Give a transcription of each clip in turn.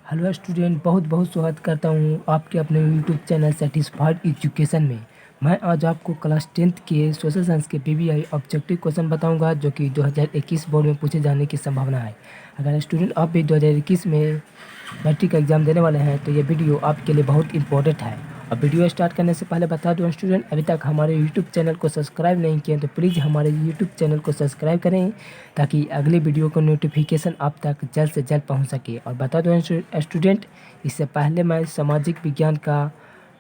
Hello student, बहुत बहुत स्वागत करता हूँ आपके अपने यूट्यूब चैनल सेटिस्फाइड एजुकेशन में। मैं आज आपको क्लास 10th के सोशल साइंस के पीबीआई ऑब्जेक्टिव क्वेश्चन बताऊंगा जो कि 2021 बोर्ड में पूछे जाने की संभावना है। अगर स्टूडेंट आप भी 2021 में मैट्रिक का एग्ज़ाम देने वाले हैं तो ये वीडियो आपके लिए बहुत इंपॉर्टेंट है। और वीडियो स्टार्ट करने से पहले बता दूं स्टूडेंट, अभी तक हमारे यूट्यूब चैनल को सब्सक्राइब नहीं किए तो प्लीज़ हमारे यूट्यूब चैनल को सब्सक्राइब करें ताकि अगली वीडियो को नोटिफिकेशन आप तक जल्द से जल्द पहुंच सके। और बता दूं स्टूडेंट, इससे पहले मैं सामाजिक विज्ञान का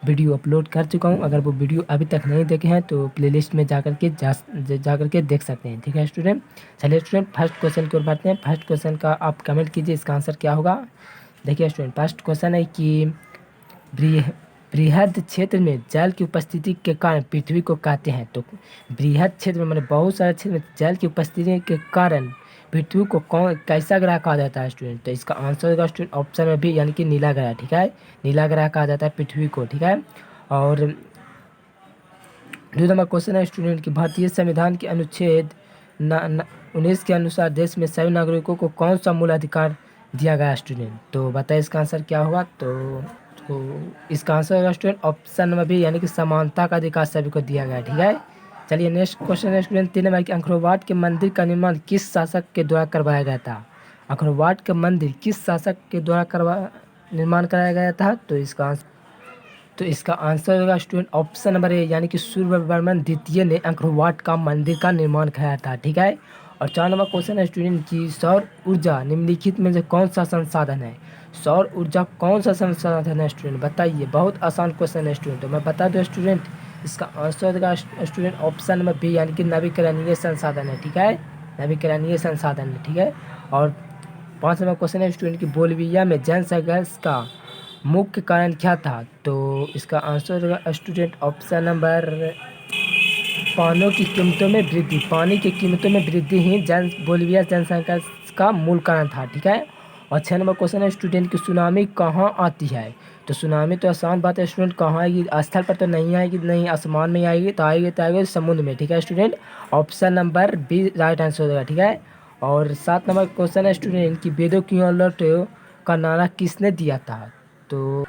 वीडियो अपलोड कर चुका हूं। अगर वो वीडियो अभी तक नहीं देखे हैं तो प्लेलिस्ट में जा करके देख सकते हैं। ठीक है स्टूडेंट, चलिए स्टूडेंट फर्स्ट क्वेश्चन की ओर बढ़ते हैं। फर्स्ट क्वेश्चन का आप कमेंट कीजिए, इसका आंसर क्या होगा। देखिए स्टूडेंट, फर्स्ट क्वेश्चन है कि बृहद क्षेत्र में जल की उपस्थिति के कारण पृथ्वी को कहते हैं। तो बृहद क्षेत्र में मतलब बहुत सारे क्षेत्र में जल की उपस्थिति के कारण पृथ्वी को कौन कैसा ग्रह कहा जाता है स्टूडेंट। तो इसका आंसर होगा स्टूडेंट ऑप्शन में भी, यानी कि नीला ग्रह। ठीक है, नीला ग्रह कहा जाता है पृथ्वी को। ठीक है, और दूसरा नंबर क्वेश्चन है स्टूडेंट कि भारतीय संविधान के अनुच्छेद 19 के अनुसार देश में सभी नागरिकों को कौन सा मूल अधिकार दिया गया स्टूडेंट। तो बताइए इसका आंसर क्या होगा। तो इसका आंसर होगा स्टूडेंट ऑप्शन नंबर बी, यानी कि समानता का अधिकार सभी को दिया गया है। ठीक है, चलिए नेक्स्ट क्वेश्चन है स्टूडेंट 3 नंबर कि अंखोरवाट के मंदिर का निर्माण किस शासक के द्वारा करवाया गया था। अंखोरवाट के मंदिर किस शासक के द्वारा निर्माण कराया गया था। तो इसका आंसर होगा स्टूडेंट ऑप्शन नंबर ए, यानी कि सूर्यवर्मन द्वितीय ने अंखोरवाट का मंदिर का निर्माण कराया था। ठीक है, और 4 नंबर क्वेश्चन है स्टूडेंट की सौर ऊर्जा निम्नलिखित में से कौन सा संसाधन है। सौर ऊर्जा कौन सा संसाधन है स्टूडेंट, बताइए। बहुत आसान क्वेश्चन है स्टूडेंट, तो मैं बता दूं स्टूडेंट, इसका आंसर होगा स्टूडेंट ऑप्शन नंबर बी, यानी कि नवीकरणीय संसाधन है। ठीक है, नवीकरणीय संसाधन है। ठीक है, और 5 नंबर क्वेश्चन है स्टूडेंट की बोलिविया में जनसंघर्ष का मुख्य कारण क्या था। तो इसका आंसर होगा स्टूडेंट ऑप्शन नंबर पानी की कीमतों में वृद्धि। पानी की कीमतों में वृद्धि ही बोलिविया जनसंघर्ष का मूल कारण था। ठीक है, और 6 नंबर क्वेश्चन है स्टूडेंट की सुनामी कहाँ आती है। तो सुनामी तो आसान बात है स्टूडेंट, कहाँ आएगी, स्थल पर तो नहीं आएगी, नहीं आसमान में आएगी, तो आएगी समुद्र में। ठीक है student, option number B right answer होगा। ठीक है, और 7 नंबर क्वेश्चन है स्टूडेंट की वेदों की ओर लौटो का नारा किसने दिया था। तो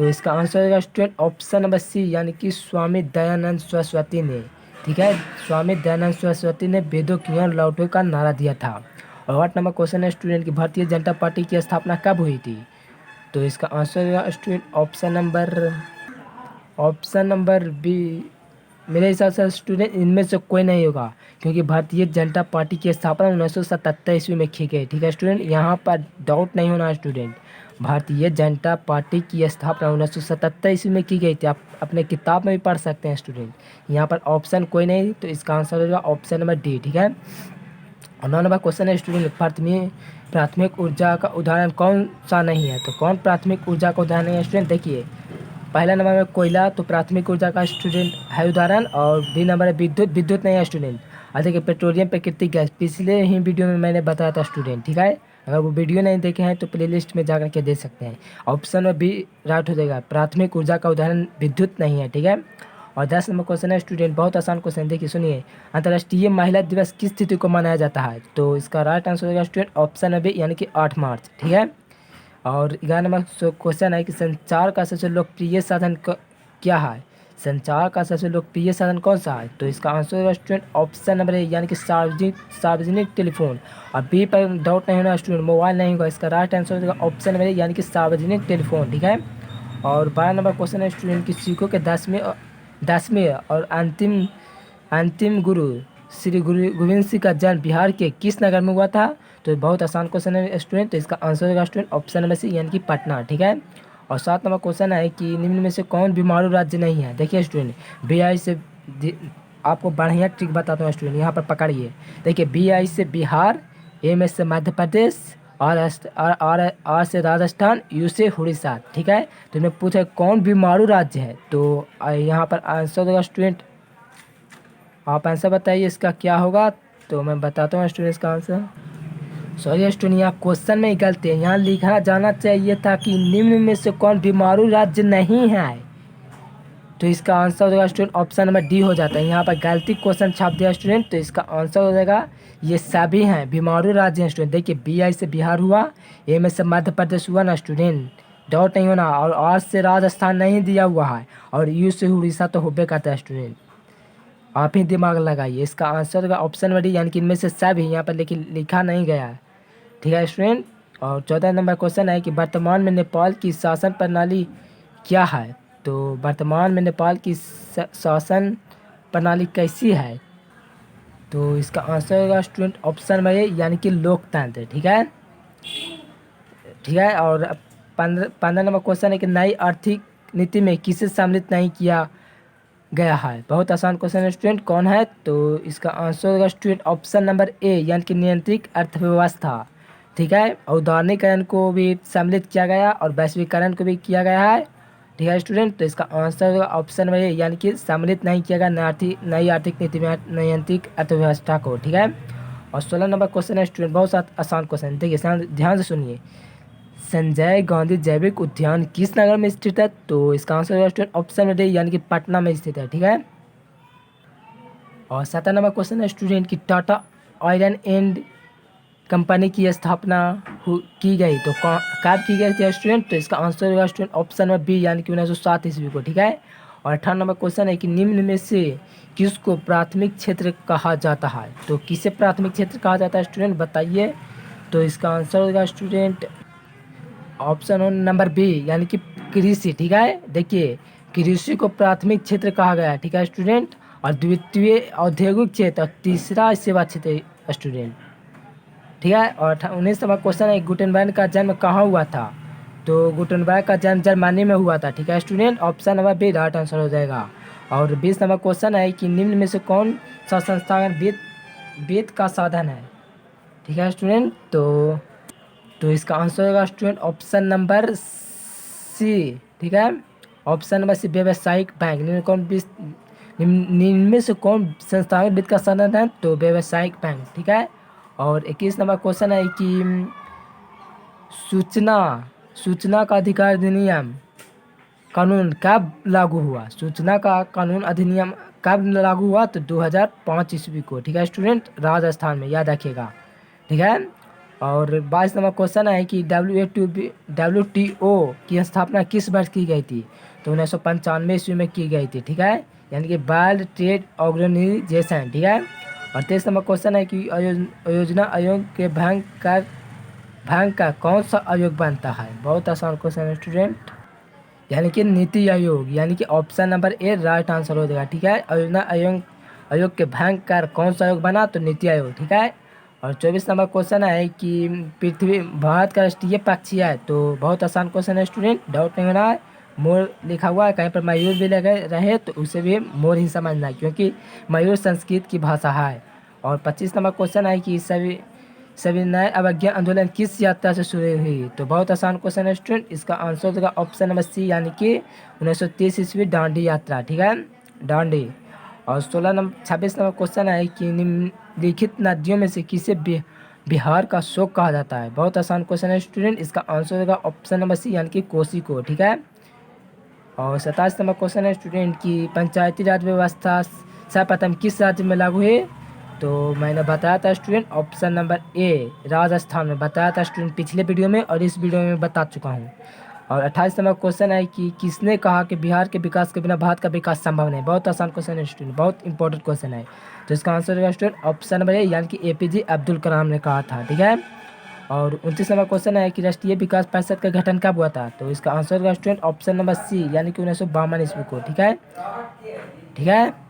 इसका आंसर होगा स्टूडेंट ऑप्शन नंबर सी, यानी कि स्वामी दयानंद सरस्वती ने। ठीक है, स्वामी दयानंद सरस्वती ने वेदों की ओर लौटो का नारा दिया था। और 8 नंबर क्वेश्चन है स्टूडेंट की भारतीय जनता पार्टी की स्थापना कब हुई थी। तो इसका आंसर होगा स्टूडेंट ऑप्शन नंबर बी। मेरे हिसाब से स्टूडेंट इनमें से कोई नहीं होगा, क्योंकि भारतीय जनता पार्टी की स्थापना 1977 ईस्वी में की गई। ठीक है स्टूडेंट, यहाँ पर डाउट नहीं होना स्टूडेंट, भारतीय जनता पार्टी की स्थापना 1977 ईस्वी में की गई थी। आप अपने किताब में भी पढ़ सकते हैं स्टूडेंट, यहाँ पर ऑप्शन कोई नहीं, तो इसका आंसर होगा ऑप्शन नंबर डी। ठीक है, और 9 नंबर क्वेश्चन है स्टूडेंट प्राथमिक ऊर्जा का उदाहरण कौन सा नहीं है। तो कौन प्राथमिक ऊर्जा का उदाहरण नहीं है स्टूडेंट, देखिए पहला नंबर में कोयला, तो प्राथमिक ऊर्जा का स्टूडेंट है उदाहरण। और बी नंबर है विद्युत नहीं है स्टूडेंट। और देखिए पेट्रोलियम प्राकृतिक गैस, पिछले ही वीडियो में मैंने बताया था स्टूडेंट। ठीक है, अगर वो वीडियो नहीं देखे हैं तो प्लेलिस्ट में जा करके देख सकते हैं। ऑप्शन में बी राइट हो जाएगा, प्राथमिक ऊर्जा का उदाहरण विद्युत नहीं है। ठीक है, और 10 नंबर क्वेश्चन है स्टूडेंट, बहुत आसान क्वेश्चन, देखिए सुनिए। अंतर्राष्ट्रीय महिला दिवस किस तिथि को मनाया जाता है। तो इसका राइट आंसर होगा स्टूडेंट ऑप्शन है बी, यानी कि 8 मार्च। ठीक है, और 11 नंबर क्वेश्चन है कि संचार का सबसे लोकप्रिय साधन क्या है। संचार का सबसे लोकप्रिय साधन कौन सा है। तो इसका आंसर होगा स्टूडेंट ऑप्शन नंबर ए, यानी कि सार्वजनिक टेलीफोन। और बी पर डाउट नहीं होना स्टूडेंट, मोबाइल नहीं होगा। इसका राइट आंसर होगा ऑप्शन नंबर ए, यानी कि सार्वजनिक टेलीफोन। ठीक है, और 12 नंबर क्वेश्चन है स्टूडेंट की सिखों के 10वें और अंतिम गुरु श्री गुरु गोविंद सिंह का जन्म बिहार के किस नगर में हुआ था। तो बहुत आसान क्वेश्चन है स्टूडेंट, तो इसका आंसर होगा स्टूडेंट ऑप्शन नंबर सी, यानी कि पटना। ठीक है, और 7 नंबर क्वेश्चन है कि निम्न में से कौन बीमारू राज्य नहीं है। देखिए स्टूडेंट, बीआई से आपको बढ़िया ट्रिक बताता हूँ स्टूडेंट, यहाँ पर पकड़िए। देखिए बीआई से बिहार, ए में से मध्य प्रदेश, और से राजस्थान, यू से उड़ीसा। ठीक है, तो मैं पूछा कौन बीमारू राज्य है, तो यहाँ पर आंसर होगा स्टूडेंट, आप आंसर बताइए इसका क्या होगा। तो मैं बताता हूँ स्टूडेंट इसका आंसर। सॉरी स्टूडेंट, यहाँ क्वेश्चन में ही गलती है, यहाँ लिखा जाना चाहिए था कि निम्न में से कौन बीमारू राज्य नहीं है। तो इसका आंसर हो जाएगा स्टूडेंट ऑप्शन नंबर डी हो जाता है। यहाँ पर गलती क्वेश्चन छाप दिया स्टूडेंट, तो इसका आंसर हो जाएगा ये सभी हैं बीमारू राज्य हैं स्टूडेंट। देखिए बी आई से बिहार हुआ, ए में से मध्य प्रदेश हुआ ना स्टूडेंट, डाउट नहीं होना। और आर से राजस्थान नहीं दिया हुआ है, और यू से उड़ीसा तो होबे करता है स्टूडेंट। आप ही दिमाग लगाइए, इसका आंसर होगा ऑप्शन नंबर डी, यानी कि इनमें से सभी यहाँ पर लेकिन लिखा नहीं गया है। ठीक है स्टूडेंट। और 14 नंबर क्वेश्चन है कि वर्तमान में नेपाल की शासन प्रणाली क्या है। तो वर्तमान में नेपाल की शासन प्रणाली कैसी है, तो इसका आंसर होगा स्टूडेंट ऑप्शन नंबर ए, यानी कि लोकतंत्र। ठीक है, ठीक है। और 15 नंबर क्वेश्चन है कि नई आर्थिक नीति में किसे सम्मिलित नहीं किया गया है। बहुत आसान क्वेश्चन है स्टूडेंट, कौन है, तो इसका आंसर होगा स्टूडेंट ऑप्शन नंबर ए, यानी कि नियंत्रित अर्थव्यवस्था। ठीक है, औद्योगिकरण को भी सम्मिलित किया गया और वैश्वीकरण को भी किया गया है। ठीक है स्टूडेंट, तो इसका आंसर होगा ऑप्शन नंबर ए, यानी कि सम्मिलित नहीं किया गया नई आर्थिक नीति में नियंत्रित अर्थव्यवस्था को। ठीक है। और 16 नंबर क्वेश्चन है स्टूडेंट, बहुत आसान क्वेश्चन, देखिए ध्यान से सुनिए। संजय गांधी जैविक उद्यान किस नगर में स्थित है, तो इसका आंसर होगा स्टूडेंट ऑप्शन नंबर डी, यानी कि पटना में स्थित है। ठीक है। और 17 नंबर क्वेश्चन है स्टूडेंट की टाटा आयरन एंड कंपनी की स्थापना की गई, तो कब की गई थी स्टूडेंट, तो इसका आंसर होगा स्टूडेंट ऑप्शन नंबर बी, यानी कि 1907 ईस्वी को। ठीक है। और 18 नंबर क्वेश्चन है कि निम्न में से किसको प्राथमिक क्षेत्र कहा जाता है, तो किसे प्राथमिक क्षेत्र कहा जाता है स्टूडेंट बताइए, तो इसका आंसर होगा स्टूडेंट ऑप्शन नंबर बी, यानी कि कृषि। ठीक है, देखिए कृषि को प्राथमिक क्षेत्र कहा गया है। ठीक है स्टूडेंट। और द्वितीय औद्योगिक क्षेत्र और तीसरा सेवा क्षेत्र स्टूडेंट। ठीक है। और 19 नंबर क्वेश्चन है गुटेनबर्ग का जन्म कहाँ हुआ था, तो गुटेनबर्ग का जन्म जर्मनी में हुआ था। ठीक है student, option number B right answer हो जाएगा। और 20 नंबर क्वेश्चन है कि निम्न में से कौन सा संस्थान वेद का साधन है। ठीक है स्टूडेंट, तो इसका आंसर होगा स्टूडेंट ऑप्शन नंबर सी। ठीक है, ऑप्शन नंबर सी व्यावसायिक बैंक। निम्न में से कौन संस्थागत वित्त का साधन है, तो व्यावसायिक बैंक। ठीक है। और 21 नंबर क्वेश्चन है कि सूचना सूचना का अधिकार अधिनियम कानून कब लागू हुआ, सूचना का कानून अधिनियम कब लागू हुआ, तो 2005 ईस्वी को। ठीक है स्टूडेंट, राजस्थान में, याद रखिएगा। ठीक है। और 22 नंबर क्वेश्चन है कि WTO की स्थापना किस वर्ष की गई थी, तो 1995 ईस्वी में की गई थी। ठीक है, यानी कि वर्ल्ड ट्रेड ऑर्गेनाइजेशन। ठीक है। और 23 नंबर क्वेश्चन है कि योजना आयोग के भंग का कौन सा आयोग बनता है। बहुत आसान क्वेश्चन है स्टूडेंट, यानी कि नीति आयोग, यानी कि option number A right answer हो जाएगा। ठीक है, योजना आयोग के भंग कर कौन सा आयोग बना, तो नीति आयोग। ठीक है। और 24 नंबर क्वेश्चन है कि पृथ्वी भारत का राष्ट्रीय पक्षी है, तो बहुत आसान क्वेश्चन है स्टूडेंट, डाउट नहीं होना है। मोर लिखा हुआ है, कहीं पर मयूर भी लगे रहे तो उसे भी मोर ही समझना है, क्योंकि मयूर संस्कृत की भाषा है। और 25 नंबर क्वेश्चन है कि सभी नए अवज्ञा आंदोलन किस यात्रा से शुरू हुई, तो बहुत आसान क्वेश्चन है स्टूडेंट, इसका आंसर होगा ऑप्शन नंबर सी, यानी कि 1930 ईस्वी दांडी यात्रा। ठीक है, दांडी। और 26 नंबर क्वेश्चन है कि निम्नलिखित नदियों में से किसे बिहार का शोक कहा जाता है। बहुत आसान क्वेश्चन है स्टूडेंट, इसका आंसर होगा ऑप्शन नंबर सी, यानी कि कोसी को। ठीक है। और 27 नंबर क्वेश्चन है स्टूडेंट की पंचायती राज व्यवस्था सर्वप्रथम किस राज्य में लागू है, तो मैंने बताया था student option number A, Rajasthan में बताया था स्टूडेंट, पिछले वीडियो में और इस वीडियो में बता चुका हूँ। और 28 नंबर क्वेश्चन है कि किसने कहा कि बिहार के विकास के बिना भारत का विकास संभव नहीं। बहुत आसान क्वेश्चन है स्टूडेंट, बहुत इंपॉर्टेंट क्वेश्चन है, तो इसका आंसर होगा स्टूडेंट ऑप्शन नंबर ए, यानी कि APJ अब्दुल कलाम ने कहा था। ठीक है। और 29 नंबर क्वेश्चन है कि राष्ट्रीय विकास परिषद का गठन कब हुआ था, तो इसका आंसर होगा स्टूडेंट ऑप्शन नंबर सी, यानी कि 1952 ईस्वी को। ठीक है, ठीक है।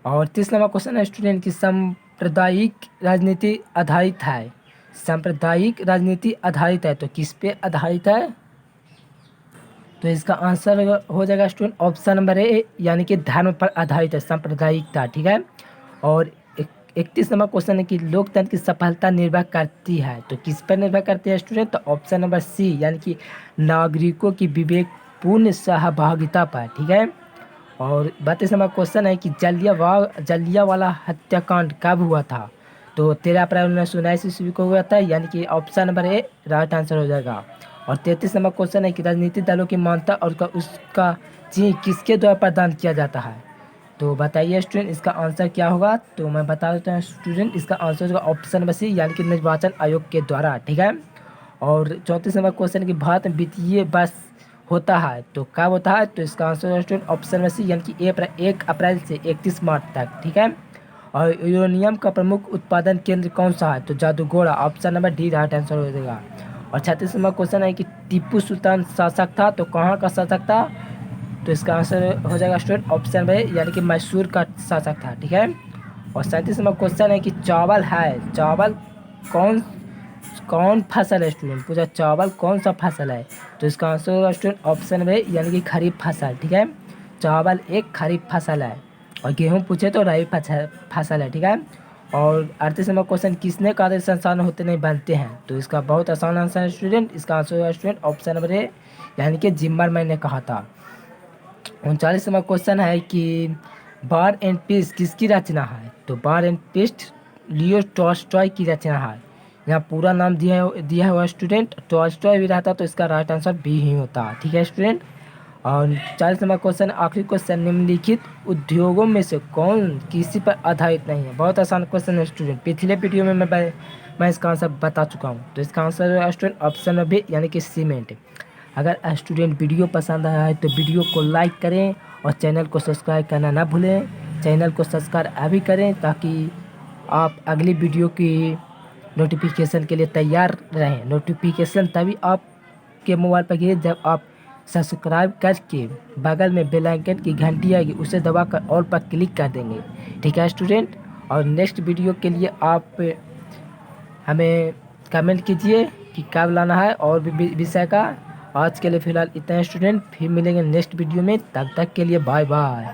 और 30 नंबर क्वेश्चन है स्टूडेंट की सांप्रदायिक राजनीति आधारित है, सांप्रदायिक राजनीति आधारित है, तो किस पे आधारित है, तो इसका आंसर हो जाएगा स्टूडेंट ऑप्शन नंबर ए, यानी कि धर्म पर आधारित है, सांप्रदायिकता। ठीक है। और 31 नंबर क्वेश्चन है कि लोकतंत्र की सफलता निर्भर करती है, तो किस पर निर्भर करती है स्टूडेंट, तो ऑप्शन नंबर सी, यानी कि नागरिकों की विवेकपूर्ण सहभागिता पर। ठीक है। और 32 नंबर क्वेश्चन है कि जलियांवाला हत्याकांड कब हुआ था, तो 13 अप्रैल 1919 ईस्वी को हुआ था, यानी कि option number A right answer हो जाएगा। और 33 नंबर क्वेश्चन है कि राजनीतिक दलों की मान्यता और उसका जी किसके द्वारा प्रदान किया जाता है? तो बताइए स्टूडेंट इसका आंसर क्या होगा? तो मैं बता देता हूँ स्टूडेंट, इसका आंसर होगा ऑप्शन नंबर सी यानी कि निर्वाचन आयोग के द्वारा, ठीक है। और 34 नंबर क्वेश्चन कि भारत में वित्तीय वर्ष होता है तो कब होता है? तो इसका आंसर होगा स्टूडेंट ऑप्शन नंबर सी यानी कि 1 अप्रैल से 31 मार्च तक, ठीक है। और यूरेनियम का प्रमुख उत्पादन केंद्र कौन सा है? तो Jaduguda, option number D right answer हो जाएगा। और 36 नंबर क्वेश्चन है कि टीपू सुल्तान शासक था तो कहाँ का शासक था? तो इसका आंसर हो जाएगा स्टूडेंट ऑप्शन नंबर यानी कि मैसूर का शासक था, ठीक है। और 37 नंबर क्वेश्चन है कि चावल है, चावल कौन कौन फसल है स्टूडेंट? पूछा चावल कौन सा फसल है? तो इसका आंसर होगा स्टूडेंट ऑप्शन नंबर यानी कि खरीफ फसल, ठीक है। चावल एक खरीफ फसल है। और गेहूँ पूछे तो रबी फसल है, ठीक है। और 38 नंबर क्वेश्चन किसने कहा था संसाधन होते नहीं बनते हैं? तो इसका बहुत आसान आंसर है स्टूडेंट, इसका आंसर होगा स्टूडेंट ऑप्शन नंबर ए यानी कि जिम्मरमैन ने कहा था। 39 नंबर क्वेश्चन है कि वार एंड पीस किसकी रचना है? तो war and piece Leo Tolstoy की रचना है। यहाँ पूरा नाम दिया हुआ स्टूडेंट, टॉल्स्टॉय भी रहता तो इसका राइट आंसर बी ही होता, ठीक है स्टूडेंट। और 40 नंबर क्वेश्चन आखिरी क्वेश्चन, निम्नलिखित उद्योगों में से कौन किसी पर आधारित नहीं है? बहुत आसान क्वेश्चन है स्टूडेंट, पिछले वीडियो में मैं इसका आंसर बता चुका हूँ। तो इसका आंसर है स्टूडेंट ऑप्शन में भी यानी कि सीमेंट। अगर स्टूडेंट वीडियो पसंद आया है तो वीडियो को लाइक करें और चैनल को सब्सक्राइब करना ना भूलें। चैनल को सब्सक्राइब अभी करें ताकि आप अगली वीडियो की नोटिफिकेशन के लिए तैयार रहें। नोटिफिकेशन तभी आपके मोबाइल पर गिरे जब आप सब्सक्राइब करके बगल में बेल आइकन की घंटी आएगी उसे दबाकर ऑल पर क्लिक कर देंगे, ठीक है स्टूडेंट। और नेक्स्ट वीडियो के लिए आप हमें कमेंट कीजिए कि कब लाना है और भी विषय का। आज के लिए फ़िलहाल इतना है स्टूडेंट, फिर मिलेंगे नेक्स्ट वीडियो में, तब तक के लिए बाय बाय।